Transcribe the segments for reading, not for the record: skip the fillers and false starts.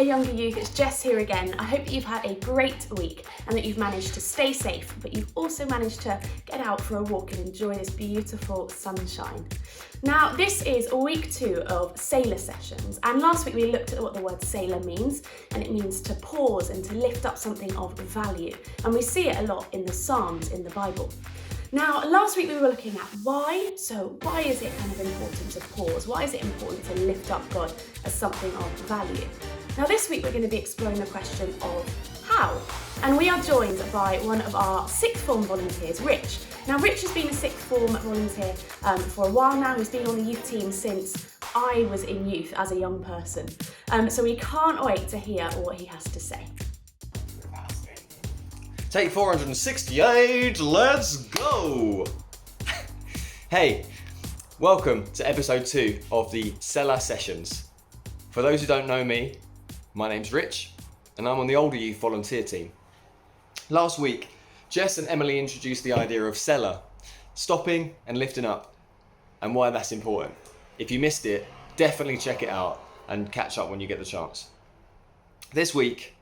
Hey younger youth, it's Jess here again. I hope that you've had a great week and that you've managed to stay safe, but you've also managed to get out for a walk and enjoy this beautiful sunshine. Now, this is week 2 of Selah Sessions, and last week we looked at what the word Selah means, and it means to pause and to lift up something of value, and we see it a lot in the Psalms in the Bible. Now, last week we were looking at why. So why is it kind of important to pause? Why is it important to lift up God as something of value? Now this week we're going to be exploring the question of how. And we are joined by one of our sixth form volunteers, Rich. Now Rich has been a sixth form volunteer for a while now. He's been on the youth team since I was in youth as a young person. So we can't wait to hear what he has to say. Take 468, let's go! Hey, welcome to episode 2 of the Selah Sessions. For those who don't know me, my name's Rich, and I'm on the older youth volunteer team. Last week, Jess and Emily introduced the idea of Selah, stopping and lifting up, and why that's important. If you missed it, definitely check it out and catch up when you get the chance. This week,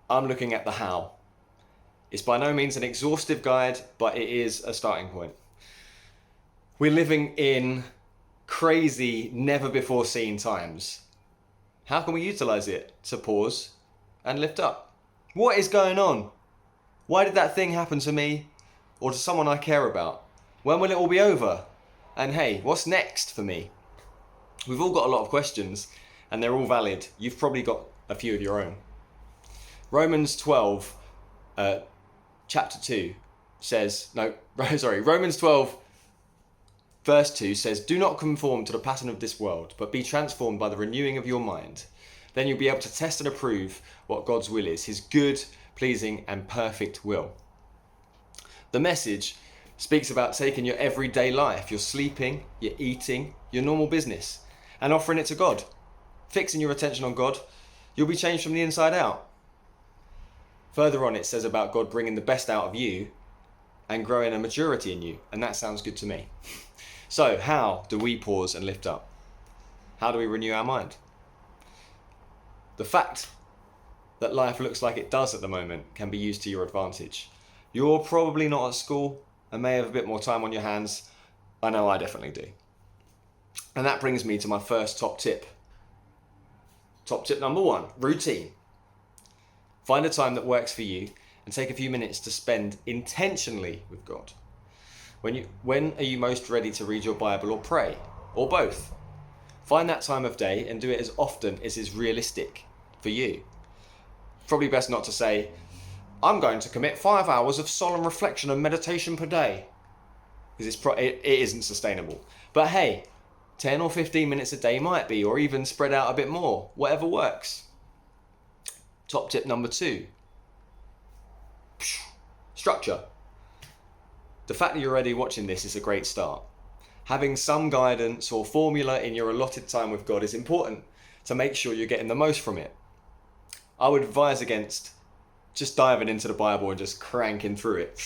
I'm looking at the how. It's by no means an exhaustive guide, but it is a starting point. We're living in crazy, never before seen times. How can we utilize it to pause and lift up? What is going on? Why did that thing happen to me or to someone I care about? When will it all be over? And hey, what's next for me? We've all got a lot of questions and they're all valid. You've probably got a few of your own. Romans 12, chapter 2 says, Romans 12 verse 2 says, "Do not conform to the pattern of this world, but be transformed by the renewing of your mind. Then you'll be able to test and approve what God's will is, his good, pleasing and perfect will." The Message speaks about taking your everyday life, your sleeping, your eating, your normal business, and offering it to God. Fixing your attention on God, you'll be changed from the inside out. Further on, it says about God bringing the best out of you and growing a maturity in you, and that sounds good to me. So, how do we pause and lift up? How do we renew our mind? The fact that life looks like it does at the moment can be used to your advantage. You're probably not at school and may have a bit more time on your hands. I know I definitely do. And that brings me to my first top tip. Top tip number 1, routine. Find a time that works for you and take a few minutes to spend intentionally with God. When are you most ready to read your Bible or pray? Or both? Find that time of day and do it as often as is realistic for you. Probably best not to say, "I'm going to commit 5 hours of solemn reflection and meditation per day," because it isn't sustainable. But hey, 10 or 15 minutes a day might be, or even spread out a bit more, whatever works. Top tip number 2. Structure. The fact that you're already watching this is a great start. Having some guidance or formula in your allotted time with God is important to make sure you're getting the most from it. I would advise against just diving into the Bible and just cranking through it.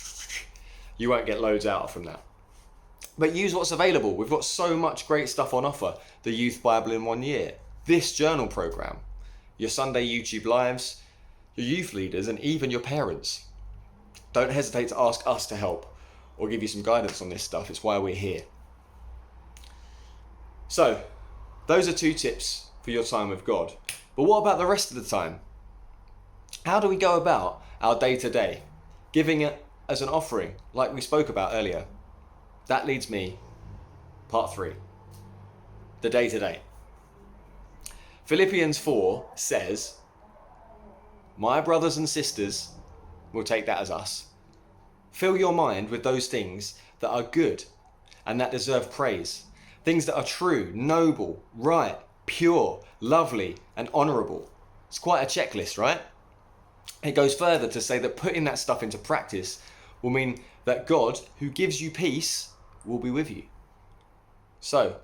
You won't get loads out from that. But use what's available. We've got so much great stuff on offer. The Youth Bible in 1 year, this journal program, your Sunday YouTube lives, your youth leaders, and even your parents. Don't hesitate to ask us to help or give you some guidance on this stuff. It's why we're here. So, those are 2 tips for your time with God. But what about the rest of the time? How do we go about our day-to-day? Giving it as an offering, like we spoke about earlier. That leads me, part 3, the day-to-day. Philippians 4 says, "My brothers and sisters," we'll take that as us, "fill your mind with those things that are good and that deserve praise, things that are true, noble, right, pure, lovely, and honourable." It's quite a checklist, right? It goes further to say that putting that stuff into practice will mean that God, who gives you peace, will be with you. So,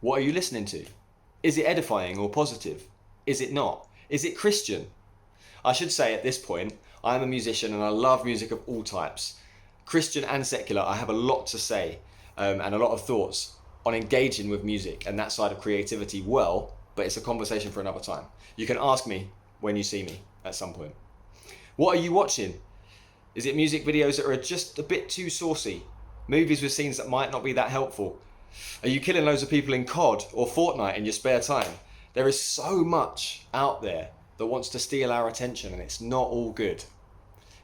what are you listening to? Is it edifying or positive? Is it not? Is it Christian? I should say at this point, I am a musician and I love music of all types. Christian and secular, I have a lot to say and a lot of thoughts on engaging with music and that side of creativity well, but it's a conversation for another time. You can ask me when you see me at some point. What are you watching? Is it music videos that are just a bit too saucy? Movies with scenes that might not be that helpful? Are you killing loads of people in COD or Fortnite in your spare time? There is so much out there that wants to steal our attention, and it's not all good.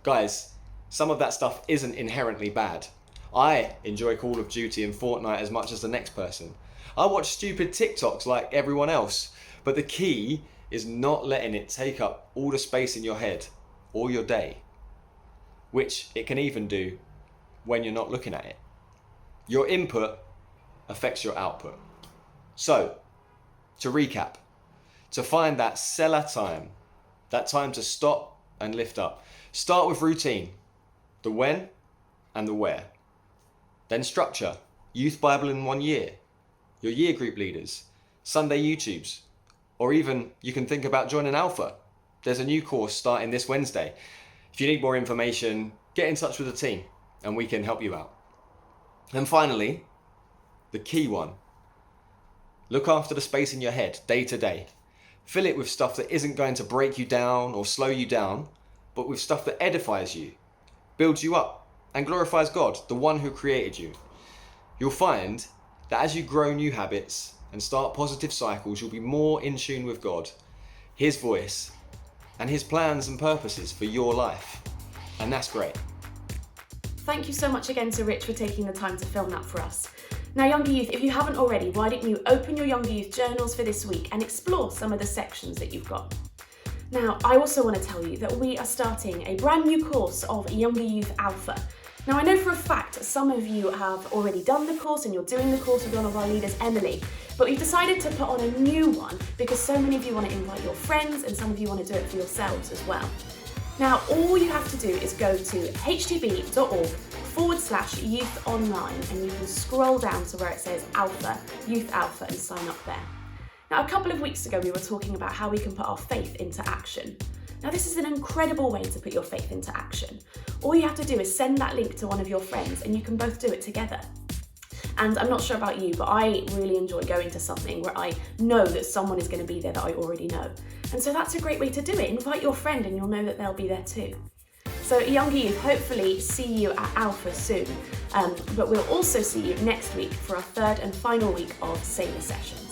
Guys, some of that stuff isn't inherently bad. I enjoy Call of Duty and Fortnite as much as the next person. I watch stupid TikToks like everyone else, but the key is not letting it take up all the space in your head or your day, which it can even do when you're not looking at it. Your input affects your output. So, to recap, to find that Selah time, that time to stop and lift up, start with routine, the when and the where. Then structure, Youth Bible in 1 year, your year group leaders, Sunday YouTubes, or even you can think about joining Alpha. There's a new course starting this Wednesday. If you need more information, get in touch with the team and we can help you out. And finally, the key one. Look after the space in your head day to day. Fill it with stuff that isn't going to break you down or slow you down, but with stuff that edifies you, builds you up, and glorifies God, the one who created you. You'll find that as you grow new habits and start positive cycles, you'll be more in tune with God, His voice, and His plans and purposes for your life. And that's great. Thank you so much again to Rich for taking the time to film that for us. Now, Younger Youth, if you haven't already, why don't you open your Younger Youth journals for this week and explore some of the sections that you've got. Now, I also want to tell you that we are starting a brand new course of Younger Youth Alpha. Now, I know for a fact some of you have already done the course and you're doing the course with one of our leaders, Emily, but we've decided to put on a new one because so many of you want to invite your friends and some of you want to do it for yourselves as well. Now, all you have to do is go to htb.org/youth online and you can scroll down to where it says Alpha, Youth Alpha, and sign up there. Now, a couple of weeks ago, we were talking about how we can put our faith into action. Now, this is an incredible way to put your faith into action. All you have to do is send that link to one of your friends and you can both do it together. And I'm not sure about you, but I really enjoy going to something where I know that someone is going to be there that I already know. And so that's a great way to do it. Invite your friend and you'll know that they'll be there too. So Younger Youth, hopefully see you at Alpha soon. But we'll also see you next week for our third and final week of Selah Sessions.